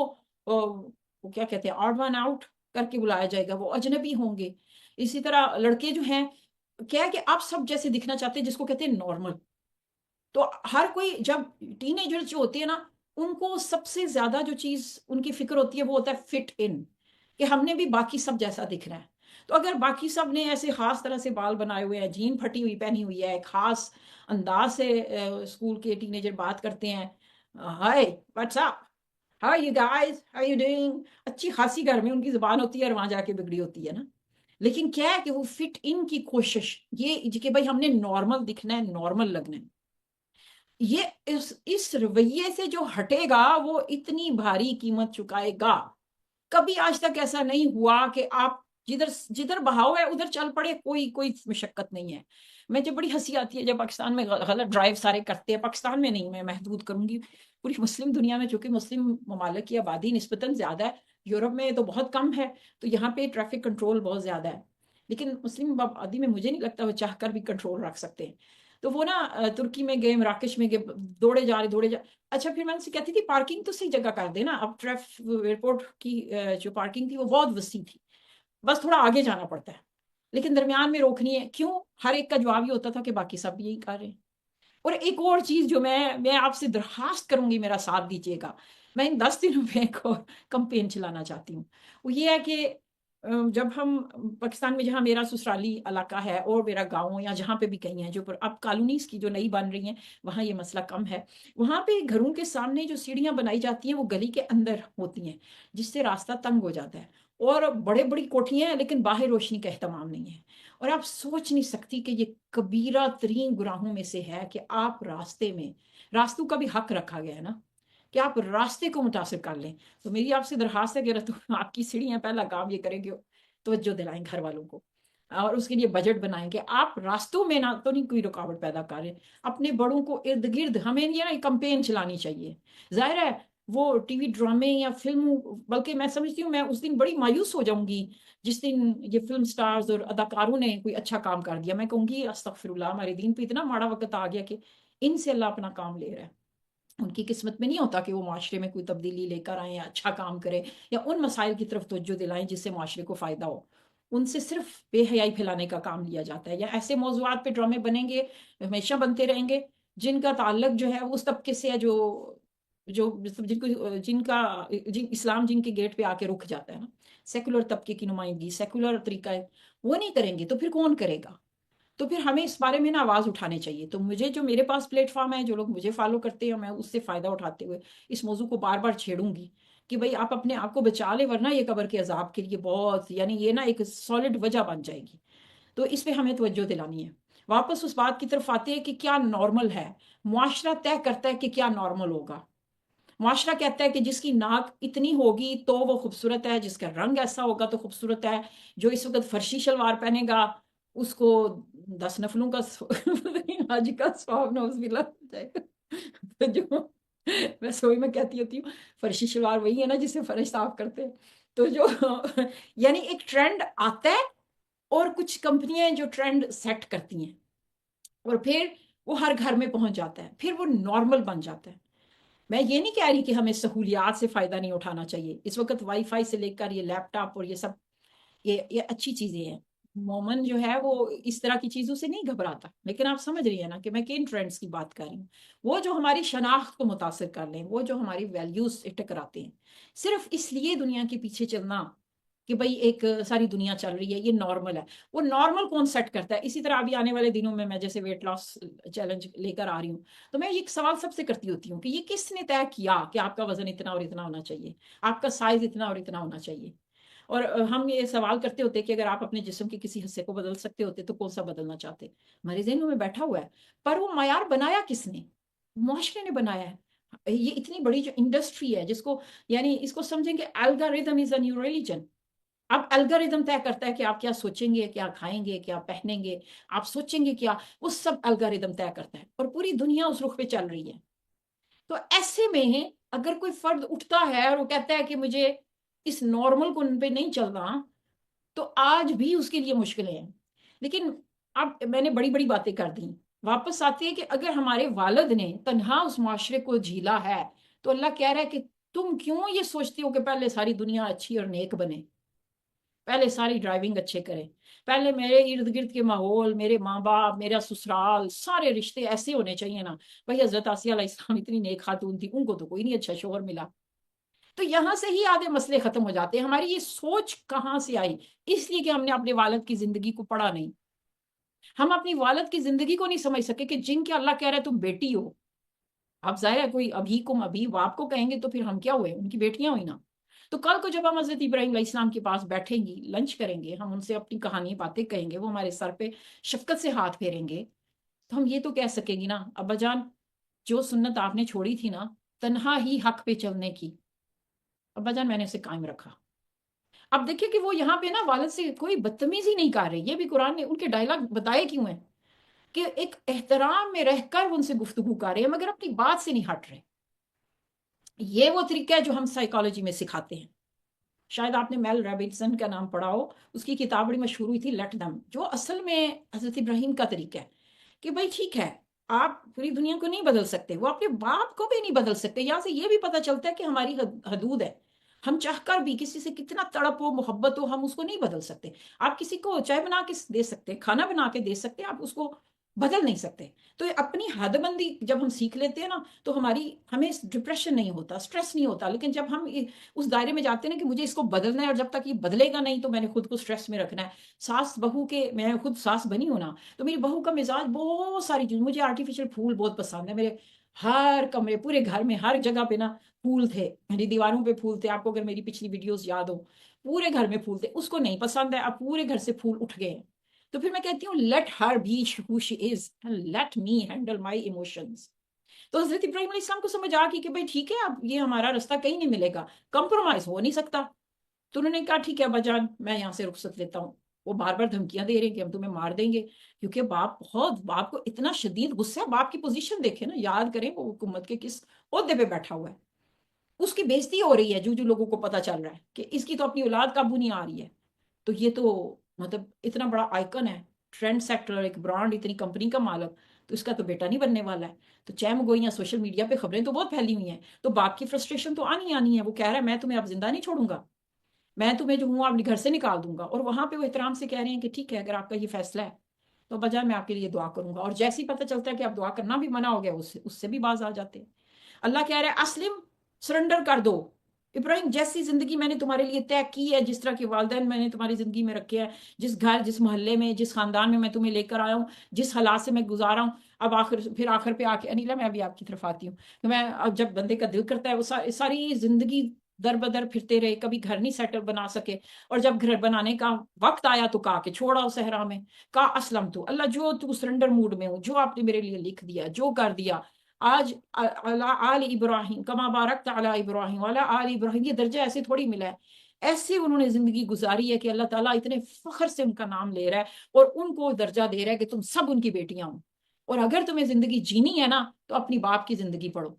وہ کیا کہتے ہیں آڈ ون آؤٹ کر کے بلایا جائے گا، وہ اجنبی ہوں گے۔ اسی طرح لڑکے جو ہیں کیا ہے کہ آپ سب جیسے دکھنا چاہتے ہیں، جس کو کہتے ہیں نارمل۔ تو ہر کوئی جب ٹین ایجر جو ہوتے ہیں نا، ان کو سب سے زیادہ جو چیز ان کی فکر ہوتی ہے وہ ہوتا ہے فٹ ان، کہ ہم نے بھی باقی سب جیسا دکھنا ہے۔ تو اگر باقی سب نے ایسے خاص طرح سے بال بنائے ہوئے ہیں، جین پھٹی ہوئی پہنی ہوئی ہے، ایک خاص انداز سے اسکول کے ٹین ایجر بات کرتے ہیں، hi what's up, how you guys, how you doing, اچھی خاصی گھر میں ان کی زبان ہوتی ہے اور وہاں جا کے بگڑی ہوتی ہے نا۔ لیکن کیا ہے کہ وہ فٹ ان کی کوشش، یہ کہ بھائی ہم نے نارمل دکھنا ہے، نارمل لگنا ہے، یہ اس رویے سے جو ہٹے گا وہ اتنی بھاری قیمت چکائے گا۔ کبھی آج تک ایسا نہیں ہوا کہ آپ جدھر بہاؤ ہے ادھر چل پڑے، کوئی مشقت نہیں ہے۔ مجھے بڑی ہنسی آتی ہے جب پاکستان میں غلط ڈرائیو سارے کرتے ہیں، پاکستان میں نہیں، میں محدود کروں گی پوری مسلم دنیا میں، چونکہ مسلم ممالک کی آبادی نسبتاً زیادہ ہے، یورپ میں تو بہت کم ہے، تو یہاں پہ ٹریفک کنٹرول بہت زیادہ ہے، لیکن مسلم آبادی میں مجھے نہیں لگتا وہ چاہ کر بھی کنٹرول رکھ سکتے ہیں۔ تو وہ نا ترکی میں گئے، مراکش میں گئے، دوڑے جا رہے۔ اچھا پھر میں ان سے کہتی تھی پارکنگ تو صحیح جگہ کر دینا، اب ایئرپورٹ کی جو پارکنگ تھی وہ بہت وسیع تھی، بس تھوڑا آگے جانا پڑتا ہے، لیکن درمیان میں روکنی ہے کیوں؟ ہر ایک کا جواب یہ ہوتا تھا کہ باقی سب یہی کر رہے ہیں۔ اور ایک اور چیز جو میں آپ سے درخواست کروں گی میرا ساتھ دیجیے گا، میں ان 10 دنوں میں ایک اور کمپین چلانا چاہتی ہوں، وہ یہ ہے کہ جب ہم پاکستان میں جہاں میرا سسرالی علاقہ ہے اور میرا گاؤں یا جہاں پہ بھی کہیں ہیں جو اب کالونیز کی جو نئی بن رہی ہیں وہاں یہ مسئلہ کم ہے، وہاں پہ گھروں کے سامنے جو سیڑھیاں بنائی جاتی ہیں وہ گلی کے اندر ہوتی ہیں، جس سے راستہ تنگ ہو جاتا ہے، اور بڑی کوٹھیاں ہیں لیکن باہر روشنی کا اہتمام نہیں ہے، اور آپ سوچ نہیں سکتی کہ یہ کبیرہ ترین گناہوں میں سے ہے کہ آپ راستوں کا بھی حق رکھا گیا ہے نا کہ آپ راستے کو متاثر کر لیں۔ تو میری آپ سے درخواست ہے کہ آپ کی سیڑھیاں پہلا کام یہ کریں گے، توجہ دلائیں گھر والوں کو، اور اس کے لیے بجٹ بنائیں کہ آپ راستوں میں نہ تو نہیں کوئی رکاوٹ پیدا کریں، اپنے بڑوں کو ارد گرد ہمیں یہ کمپین چلانی چاہیے۔ ظاہر ہے وہ ٹی وی ڈرامے یا فلم، بلکہ میں سمجھتی ہوں میں اس دن بڑی مایوس ہو جاؤں گی جس دن یہ فلم سٹارز اور اداکاروں نے کوئی اچھا کام کر دیا. میں کہوں گی استغفر اللہ، ہمارے دین پہ اتنا ماڑا وقت آ گیا کہ ان سے اللہ اپنا کام لے رہا ہے. ان کی قسمت میں نہیں ہوتا کہ وہ معاشرے میں کوئی تبدیلی لے کر آئیں یا اچھا کام کرے یا ان مسائل کی طرف توجہ دلائیں جس سے معاشرے کو فائدہ ہو. ان سے صرف بے حیائی پھیلانے کا کام لیا جاتا ہے، یا ایسے موضوعات پہ ڈرامے بنیں گے، ہمیشہ بنتے رہیں گے، جن کا تعلق جو ہے اس طبقے سے ہے جو مطلب جن اسلام جن کے گیٹ پہ آ کے رک جاتا ہے نا. سیکولر طبقے کی نمائندگی، سیکولر طریقہ ہے، وہ نہیں کریں گے تو پھر کون کرے گا؟ تو پھر ہمیں اس بارے میں نا آواز اٹھانے چاہیے. تو مجھے جو میرے پاس پلیٹ فارم ہے، جو لوگ مجھے فالو کرتے ہیں، میں اس سے فائدہ اٹھاتے ہوئے اس موضوع کو بار بار چھیڑوں گی کہ بھئی آپ اپنے آپ کو بچا لیں، ورنہ یہ قبر کے عذاب کے لیے بہت، یعنی یہ نا ایک سالڈ وجہ بن جائے گی. تو اس پہ ہمیں توجہ دلانی ہے. واپس اس بات کی طرف آتے ہیں کہ کیا نارمل ہے. معاشرہ طے کرتا ہے کہ کیا نارمل ہوگا. معاشرہ کہتا ہے کہ جس کی ناک اتنی ہوگی تو وہ خوبصورت ہے، جس کا رنگ ایسا ہوگا تو خوبصورت ہے، جو اس وقت فرشی شلوار پہنے گا اس کو 10 نفلوں کا حج کا ثواب نعوذ باللہ ہو جائے گا. جو میں سوئی میں کہتی ہوتی ہوں فرشی شلوار وہی ہے نا جسے فرش صاف کرتے ہیں. تو جو یعنی ایک ٹرینڈ آتا ہے اور کچھ کمپنیاں جو ٹرینڈ سیٹ کرتی ہیں اور پھر وہ ہر گھر میں پہنچ جاتا ہے، پھر وہ نارمل بن جاتا ہے. میں یہ نہیں کہہ رہی کہ ہمیں سہولیات سے فائدہ نہیں اٹھانا چاہیے. اس وقت وائی فائی سے لے کر یہ لیپ ٹاپ اور یہ سب یہ اچھی چیزیں ہیں. مومن جو ہے وہ اس طرح کی چیزوں سے نہیں گھبراتا. لیکن آپ سمجھ رہی ہیں نا کہ میں کن ٹرینڈز کی بات کر رہی ہوں. وہ جو ہماری شناخت کو متاثر کر لیں، وہ جو ہماری ویلیوز ٹکراتے ہیں. صرف اس لیے دنیا کے پیچھے چلنا کہ بھئی ایک ساری دنیا چل رہی ہے، یہ نارمل ہے. وہ نارمل کون سیٹ کرتا ہے؟ اسی طرح ابھی آنے والے دنوں میں جیسے ویٹ لاس چیلنج لے کر آ رہی ہوں، تو میں یہ سوال سب سے کرتی ہوتی ہوں کہ یہ کس نے طے کیا کہ آپ کا وزن اتنا اور اتنا ہونا چاہیے، آپ کا سائز اتنا اور اتنا ہونا چاہیے. اور ہم یہ سوال کرتے ہوتے کہ اگر آپ اپنے جسم کے کسی حصے کو بدل سکتے ہوتے تو کون سا بدلنا چاہتے؟ ہمارے ذہنوں میں بیٹھا ہوا ہے. پر وہ معیار بنایا کس نے؟ معاشرے نے بنایا ہے. یہ اتنی بڑی جو انڈسٹری ہے جس کو یعنی اس کو سمجھیں کہ algorithm is a new religion. اب الگورتھم طے کرتا ہے کہ آپ کیا سوچیں گے، کیا کھائیں گے، کیا پہنیں گے، آپ سوچیں گے کیا، وہ سب الگورتھم طے کرتا ہے اور پوری دنیا اس رخ پہ چل رہی ہے. تو ایسے میں اگر کوئی فرد اٹھتا ہے اور وہ کہتا ہے کہ مجھے اس نارمل کو ان پہ نہیں چلنا، تو آج بھی اس کے لیے مشکلیں ہیں. لیکن اب میں نے بڑی بڑی باتیں کر دیں. واپس آتے ہیں کہ اگر ہمارے والد نے تنہا اس معاشرے کو جھیلا ہے تو اللہ کہہ رہا ہے کہ تم کیوں یہ سوچتے ہو کہ پہلے ساری دنیا اچھی اور نیک بنے، پہلے ساری ڈرائیونگ اچھے کریں، پہلے میرے ارد گرد کے ماحول، میرے ماں باپ، میرا سسرال، سارے رشتے ایسے ہونے چاہیے نا. بھائی حضرت آسیہ علیہ السلام اتنی نیک خاتون تھی، ان کو تو کوئی نہیں اچھا شوہر ملا. تو یہاں سے ہی آدھے مسئلے ختم ہو جاتے ہیں. ہماری یہ سوچ کہاں سے آئی؟ اس لیے کہ ہم نے اپنے والد کی زندگی کو پڑھا نہیں. ہم اپنی والد کی زندگی کو نہیں سمجھ سکے کہ جن کے اللہ کہہ رہے تم بیٹی ہو. اب ظاہر ہے کوئی ابھی کم ابھی آپ کو کہیں گے تو پھر ہم کیا ہوئے؟ ان کی بیٹیاں ہوئی نا. تو کل کو جب ہم حضرت ابراہیم علیہ السلام کے پاس بیٹھیں گی، لنچ کریں گے، ہم ان سے اپنی کہانی باتیں کہیں گے، وہ ہمارے سر پہ شفقت سے ہاتھ پھیریں گے، تو ہم یہ تو کہہ سکیں گی نا ابا جان جو سنت آپ نے چھوڑی تھی نا تنہا ہی حق پہ چلنے کی، ابا جان میں نے اسے قائم رکھا. اب دیکھیں کہ وہ یہاں پہ نا والد سے کوئی بدتمیزی نہیں کر رہے. یہ بھی قرآن نے ان کے ڈائلاگ بتائے کیوں ہیں کہ ایک احترام میں رہ کر ان سے گفتگو کر رہے ہیں مگر اپنی بات سے نہیں ہٹ رہے. یہ وہ طریقہ ہے جو ہم سائیکالوجی میں سکھاتے ہیں. شاید آپ نے میل رابنسن کا نام پڑھا ہو، اس کی کتاب بڑی مشہور ہوئی تھی لیٹ دم، جو اصل میں حضرت ابراہیم کا طریقہ ہے کہ بھائی ٹھیک ہے آپ پوری دنیا کو نہیں بدل سکتے، وہ اپنے باپ کو بھی نہیں بدل سکتے. یہاں سے یہ بھی پتہ چلتا ہے کہ ہماری حدود ہے. ہم چاہ کر بھی کسی سے کتنا تڑپ ہو، محبت ہو، ہم اس کو نہیں بدل سکتے. آپ کسی کو چائے بنا کے دے سکتے، کھانا بنا کے دے سکتے، آپ اس کو بدل نہیں سکتے. تو اپنی حد بندی جب ہم سیکھ لیتے ہیں نا تو ہمیں ڈپریشن نہیں ہوتا، سٹریس نہیں ہوتا. لیکن جب ہم اس دائرے میں جاتے ہیں نا کہ مجھے اس کو بدلنا ہے اور جب تک یہ بدلے گا نہیں تو میں نے خود کو سٹریس میں رکھنا ہے. ساس بہو کے، میں خود ساس بنی ہوں نا، تو میری بہو کا مزاج بہت ساری چیز، مجھے آرٹیفیشل پھول بہت پسند ہے. میرے ہر کمرے، پورے گھر میں ہر جگہ پہ نا پھول تھے، میری دیواروں پہ پھول تھے. آپ کو اگر میری پچھلی ویڈیوز یاد ہو، پورے گھر میں پھول تھے. اس کو نہیں پسند ہے، اب پورے گھر سے پھول اٹھ گئے ہیں. تو پھر میں کہتی ہوں let her be who she is and let me handle my emotions. تو حضرت ابراہیم علیہ السلام کو سمجھ آ گئی کہ بھائی ٹھیک ہے اب یہ ہمارا راستہ کہیں نہیں ملے گا، کمپرومائز ہو نہیں سکتا. تو انہوں نے کہا ٹھیک ہے ابا جان میں یہاں سے رخصت لیتا ہوں. وہ بار بار دھمکیاں دے رہے ہیں کہ ہم تمہیں مار دیں گے، کیونکہ باپ کو اتنا شدید غصہ ہے. باپ کی پوزیشن دیکھیں نا، یاد کریں وہ حکومت کے کس عہدے پہ بیٹھا ہوا ہے. اس کی بےزتی ہو رہی ہے جو لوگوں کو پتا چل رہا ہے کہ اس کی تو اپنی اولاد قابو نہیں آ رہی ہے. تو یہ تو مطلب اتنا بڑا آئیکن ہے، ٹرینڈ سیکٹر، ایک برانڈ، اتنی کمپنی کا مالک، تو اس کا تو بیٹا نہیں بننے والا ہے. تو چیم گوئیاں سوشل میڈیا پہ خبریں تو بہت پھیلی ہوئی ہیں. تو باپ کی فرسٹریشن تو آنی ہے. وہ کہہ رہا ہے میں تمہیں اب زندہ نہیں چھوڑوں گا، میں تمہیں جو ہوں اپنے گھر سے نکال دوں گا. اور وہاں پہ وہ احترام سے کہہ رہے ہیں کہ ٹھیک ہے اگر آپ کا یہ فیصلہ ہے تو بجائے میں آپ کے لیے دعا کروں گا. اور جیسے ہی پتہ چلتا ہے کہ اب دعا کرنا بھی منع ہو گیا، اس سے بھی باز آ جاتے ہیں. اللہ کہہ رہا ہے اسلم، سرنڈر کر دو. ابراہیم جیسی زندگی میں نے تمہارے لیے طے کی ہے، جس طرح کے والدین میں نے تمہاری زندگی میں رکھے ہیں، جس گھر، جس محلے میں، جس خاندان میں تمہیں لے کر آیا ہوں، جس حالات سے میں گزارا ہوں، اب آخر پہ آ کے انیلا میں ابھی آپ کی طرف آتی ہوں کہ میں اب جب بندے کا دل کرتا ہے وہ ساری زندگی در بدر پھرتے رہے، کبھی گھر نہیں سیٹل بنا سکے، اور جب گھر بنانے کا وقت آیا تو کہا کہ چھوڑا صحرا میں، کہا اسلم تو اللہ جو تو سرنڈر موڈ میں ہوں، جو آپ نے میرے لیے لکھ دیا، جو کر دیا. آج آل ابراہیم کما بارکت علی ابراہیم والا آل ابراہیم، یہ درجہ ایسے تھوڑی ملا ہے. ایسے انہوں نے زندگی گزاری ہے کہ اللہ تعالیٰ اتنے فخر سے ان کا نام لے رہا ہے اور ان کو درجہ دے رہا ہے کہ تم سب ان کی بیٹیاں ہو. اور اگر تمہیں زندگی جینی ہے نا تو اپنی باپ کی زندگی پڑھو.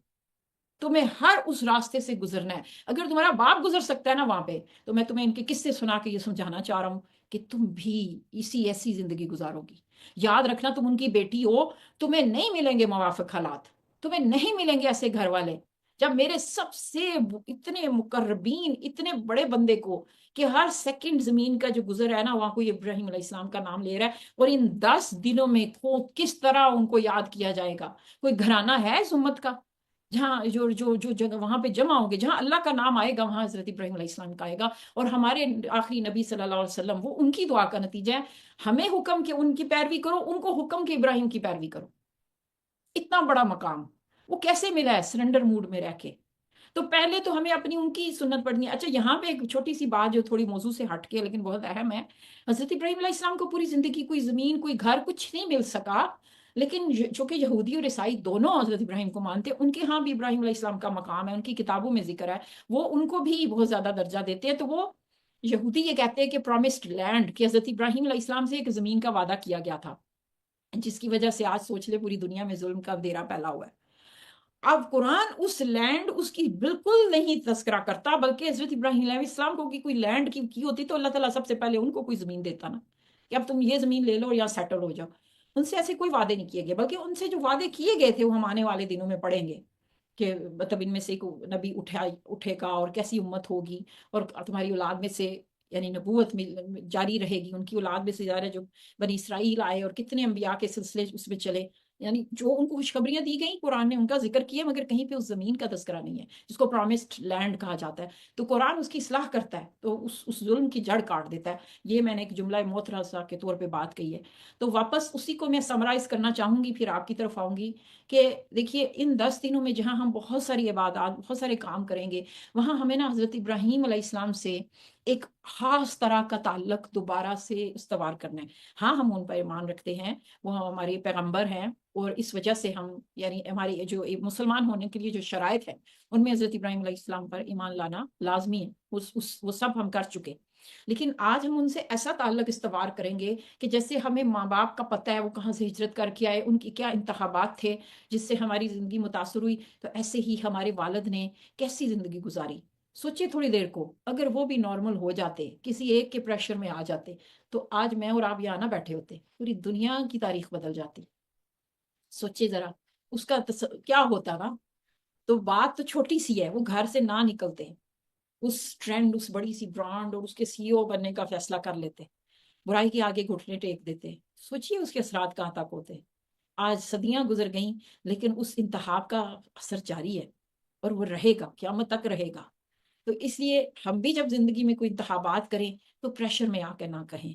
تمہیں ہر اس راستے سے گزرنا ہے. اگر تمہارا باپ گزر سکتا ہے نا وہاں پہ، تو میں تمہیں ان کے قصے سنا کے یہ سمجھانا چاہ رہا ہوں کہ تم بھی ایسی زندگی گزارو گی. یاد رکھنا تم ان کی بیٹی ہو، تمہیں نہیں ملیں گے موافق حالات، تمہیں نہیں ملیں گے ایسے گھر والے. جب میرے سب سے اتنے مقربین، اتنے بڑے بندے کو کہ ہر سیکنڈ زمین کا جو گزر ہے نا وہاں کوئی ابراہیم علیہ السلام کا نام لے رہا ہے، اور ان 10 دنوں میں کس طرح ان کو یاد کیا جائے گا. کوئی گھرانہ ہے اس امت کا جہاں جو جگہ وہاں پہ جمع ہوں گے، جہاں اللہ کا نام آئے گا وہاں حضرت ابراہیم علیہ السلام کا آئے گا. اور ہمارے آخری نبی صلی اللہ علیہ وسلم وہ ان کی دعا کا نتیجہ ہے. ہمیں حکم کہ ان کی پیروی کرو، ان کو حکم کہ ابراہیم کی پیروی کرو. اتنا بڑا مقام وہ کیسے ملا ہے؟ سرنڈر موڈ میں رہ کے. تو پہلے تو ہمیں اپنی ان کی سنت پڑھنی ہے. اچھا یہاں پہ ایک چھوٹی سی بات جو تھوڑی موضوع سے ہٹ کے لیکن بہت اہم ہے. حضرت ابراہیم علیہ السلام کو پوری زندگی کوئی زمین، کوئی گھر، کچھ نہیں مل سکا، لیکن چونکہ یہودی اور عیسائی دونوں حضرت ابراہیم کو مانتے، ان کے ہاں بھی ابراہیم علیہ السلام کا مقام ہے، ان کی کتابوں میں ذکر ہے، وہ ان کو بھی بہت زیادہ درجہ دیتے ہیں. تو وہ یہودی یہ کہتے ہیں کہ پرومسڈ لینڈ، کہ حضرت ابراہیم علیہ السلام سے ایک زمین کا وعدہ کیا گیا تھا، جس کی وجہ سے آج سوچ لے پوری دنیا میں ظلم کا اندھیرا پھیلا ہوا ہے. اب قرآن اس لینڈ اس کی بالکل نہیں تذکرہ کرتا، بلکہ حضرت ابراہیم علیہ السلام کو کوئی لینڈ کی ہوتی تو اللہ تعالیٰ سب سے پہلے ان کو کوئی زمین دیتا نا کہ اب تم یہ زمین لے لو اور یہاں سیٹل ہو جاؤ. ان سے ایسے کوئی وعدے نہیں کیے گئے، بلکہ ان سے جو وعدے کیے گئے تھے وہ ہم آنے والے دنوں میں پڑھیں گے کہ مطلب ان میں سے نبی اٹھے گا اور کیسی امت ہوگی، اور تمہاری اولاد میں سے یعنی نبوت میں جاری رہے گی، ان کی اولاد میں سے جاری جو بنی اسرائیل آئے اور کتنے انبیاء کے سلسلے اس میں چلے. یعنی جو ان کو خوشخبریاں دی گئیں قرآن نے ان کا ذکر کیا، مگر کہیں پہ اس زمین کا تذکرہ نہیں ہے جس کو پرومسڈ لینڈ کہا جاتا ہے. تو قرآن اس کی اصلاح کرتا ہے، تو اس ظلم کی جڑ کاٹ دیتا ہے. یہ میں نے ایک جملہ محترزہ کے طور پہ بات کہی ہے. تو واپس اسی کو میں سمرائز کرنا چاہوں گی، پھر آپ کی طرف آؤں گی کہ دیکھیے ان 10 دنوں میں جہاں ہم بہت ساری عبادات، بہت سارے کام کریں گے، وہاں ہمیں نا حضرت ابراہیم علیہ السلام سے ایک خاص طرح کا تعلق دوبارہ سے استوار کرنا ہے. ہاں ہم ان پر ایمان رکھتے ہیں، وہ ہمارے پیغمبر ہیں، اور اس وجہ سے ہم یعنی ہماری جو مسلمان ہونے کے لیے جو شرائط ہے ان میں حضرت ابراہیم علیہ السلام پر ایمان لانا لازمی ہے، وہ سب ہم کر چکے. لیکن آج ہم ان سے ایسا تعلق استوار کریں گے کہ جیسے ہمیں ماں باپ کا پتہ ہے وہ کہاں سے ہجرت کر کے آئے، ان کی کیا انتخابات تھے جس سے ہماری زندگی متاثر ہوئی، تو ایسے ہی ہمارے والد نے کیسی زندگی گزاری. سوچیے تھوڑی دیر کو، اگر وہ بھی نارمل ہو جاتے، کسی ایک کے پریشر میں آ جاتے، تو آج میں اور آپ یہاں نہ بیٹھے ہوتے، پوری دنیا کی تاریخ بدل جاتی. سوچے ذرا اس کا کیا ہوتا نا. تو بات تو چھوٹی سی ہے، وہ گھر سے نہ نکلتے، اس ٹرینڈ، اس بڑی سی برانڈ اور اس کے سی او بننے کا فیصلہ کر لیتے، برائی کے آگے گھٹنے ٹیک دیتے. سوچیے اس کے اثرات کہاں تک ہوتے. آج صدیاں گزر گئیں لیکن اس انتخاب کا اثر جاری ہے اور وہ رہے گا، قیامت تک رہے گا. تو اس لیے ہم بھی جب زندگی میں کوئی انتخابات کریں تو پریشر میں آ کے نہ کہیں.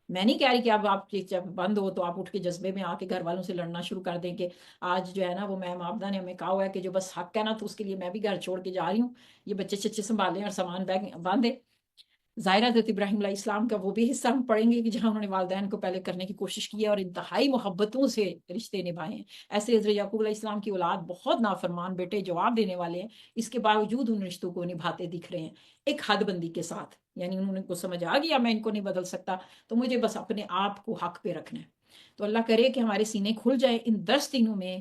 میں نہیں کہہ رہی کہ اب آپ جب بند ہو تو آپ اٹھ کے جذبے میں آ کے گھر والوں سے لڑنا شروع کر دیں کہ آج جو ہے نا وہ میم آبدہ نے ہمیں کہا ہوا ہے کہ جو بس حق ہے نا تو اس کے لیے میں بھی گھر چھوڑ کے جا رہی ہوں، یہ بچے چچے سنبھالیں اور سامان بیگ باندھے. ظاہرہ حضرت ابراہیم علیہ السلام کا وہ بھی حصہ ہم پڑھیں گے کہ جہاں انہوں نے والدین کو پہلے کرنے کی کوشش کی ہے اور انتہائی محبتوں سے رشتے نبھائے ہیں. ایسے حضرت یعقوب علیہ السلام کی اولاد بہت نافرمان بیٹے جواب دینے والے ہیں، اس کے باوجود ان رشتوں کو نبھاتے دکھ رہے ہیں ایک حد بندی کے ساتھ. یعنی انہوں نے کو سمجھ آ گیا میں ان کو نہیں بدل سکتا، تو مجھے بس اپنے آپ کو حق پہ رکھنا ہے. تو اللہ کرے کہ ہمارے سینے کھل جائے ان 10 دنوں میں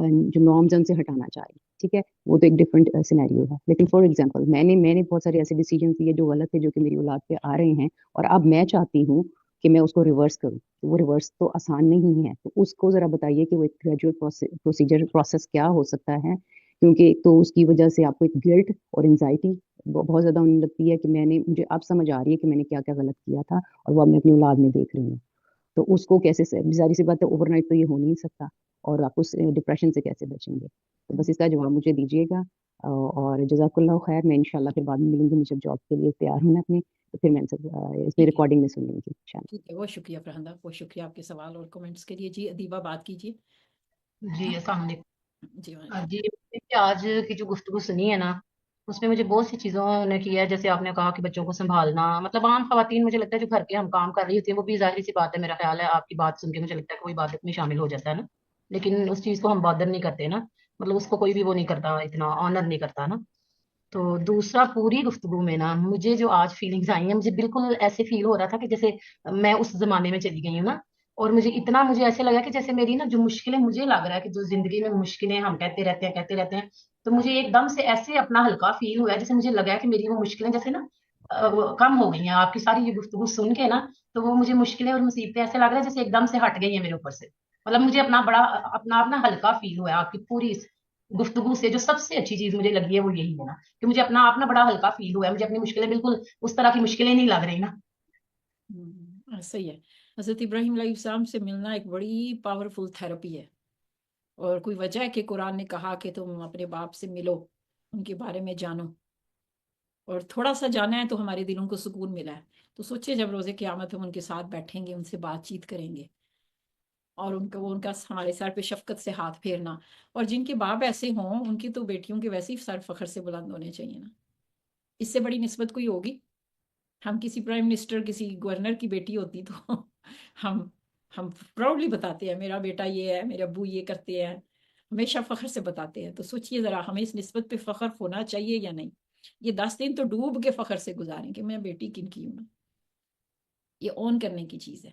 جو نارمز ہیں ان سے ہٹانا چاہے، ٹھیک ہے، وہ تو ایک ڈفرینٹ سینیریو ہے. لیکن فار ایگزامپل میں نے بہت سارے ایسے ڈیسیجنس لیے جو غلط تھے، جو کہ میری اولاد پہ آ رہے ہیں، اور اب میں چاہتی ہوں کہ میں اس کو ریورس کروں. وہ ریورس تو آسان نہیں ہے، تو اس کو ذرا بتائیے کہ وہ ایک گریجویٹ پروسیس کیا ہو سکتا ہے، کیونکہ ایک تو اس کی وجہ سے آپ کو ایک گلٹ اور انزائٹی بہت زیادہ ہونے لگتی ہے کہ مجھے اب سمجھ آ رہی ہے کہ میں نے کیا کیا غلط کیا تھا، اور وہ اب میں اپنی اولاد میں دیکھ رہی ہوں. تو اس کو کیسے، ظاہر سی بات ہے اوور نائٹ تو یہ ہو نہیں سکتا، اور آپ اس ڈپریشن سے کیسے بچیں گے. تو بس اس کا جواب مجھے دیجیے گا، اور جزاک اللہ خیر. میں انشاءاللہ پھر بعد میں ملوں گی، مجھے جاب کے لیے تیار ہونا اپنے، تو پھر میں اس میں ٹھیک ہے ریکارڈنگ میں سن لوں گی انشاءاللہ. ٹھیک ہے، بہت شکریہ فرحندہ، بہت شکریہ آپ کے سوال اور کمنٹس کے لیے. جی ادیبہ بات کیجیے. جی السلام علیکم. جی وعلیکم. جی آج کی جو گفتگو سنی ہے نا، اس میں مجھے بہت سی چیزوں نے کیا ہے. جیسے آپ نے کہا کہ بچوں کو سنبھالنا، مطلب عام خواتین مجھے لگتا ہے جو گھر کے ہم کام کر رہی ہوتی ہیں، وہ بھی ظاہر سی بات ہے، میرا خیال ہے آپ کی بات سن کے مجھے لگتا ہے کہ وہ عبادت میں شامل ہو جاتا ہے نا. لیکن اس چیز کو ہم بادر نہیں کرتے نا، مطلب اس کو کوئی بھی وہ نہیں کرتا، اتنا آنر نہیں کرتا نا. تو دوسرا، پوری گفتگو میں نا مجھے جو آج فیلنگز آئی ہیں، مجھے بالکل ایسے فیل ہو رہا تھا کہ جیسے میں اس زمانے میں چلی گئی ہوں نا. اور مجھے ایسے لگا کہ جیسے میری نا جو مشکلیں، مجھے لگ رہا ہے کہ جو زندگی میں مشکلیں ہم کہتے رہتے ہیں، تو مجھے ایک دم سے ایسے اپنا ہلکا فیل ہوا ہے، جیسے مجھے لگا ہے کہ میری وہ مشکلیں جیسے نا وہ کم ہو گئی ہیں. آپ کی ساری یہ گفتگو سن کے نا، تو وہ مجھے مشکلیں اور مصیبتیں ایسے لگ رہا ہے جیسے ایک دم سے ہٹ گئی ہیں میرے اوپر سے. مطلب مجھے اپنا ہلکا فیل ہوا ہے آپ کی پوری اس گفتگو سے. جو سب سے اچھی چیز مجھے لگی ہے وہ یہی ہے نا، کہ مجھے اپنا بڑا ہلکا فیل ہوا ہے. مجھے اپنی مشکلیں بالکل اس طرح کی مشکلیں نہیں لگ رہی نا. صحیح ہے. حضرت ابراہیم علیہ السلام سے ملنا ایک بڑی پاورفل تھراپی ہے، اور کوئی وجہ ہے کہ قرآن نے کہا کہ تم اپنے باپ سے ملو، ان کے بارے میں جانو، اور تھوڑا سا جانا ہے تو ہمارے دلوں کو سکون ملا ہے. تو سوچئے جب روز قیامت ہم ان کے ساتھ بیٹھیں گے، ان سے بات چیت کریں گے، اور ان کا ہمارے سر پہ شفقت سے ہاتھ پھیرنا. اور جن کے باپ ایسے ہوں، ان کی تو بیٹیوں کے ویسے ہی سر فخر سے بلند ہونے چاہیے نا. اس سے بڑی نسبت کوئی ہوگی؟ ہم کسی پرائم منسٹر، کسی گورنر کی بیٹی ہوتی تو ہم پراؤڈلی بتاتے ہیں میرا بیٹا یہ ہے، میرے ابو یہ کرتے ہیں، ہمیشہ فخر سے بتاتے ہیں. تو سوچئے ذرا، ہمیں اس نسبت پہ فخر ہونا چاہیے یا نہیں؟ یہ 10 دن تو ڈوب کے فخر سے گزاریں کہ میں بیٹی کن کی ہوں. یہ اون کرنے کی چیز ہے.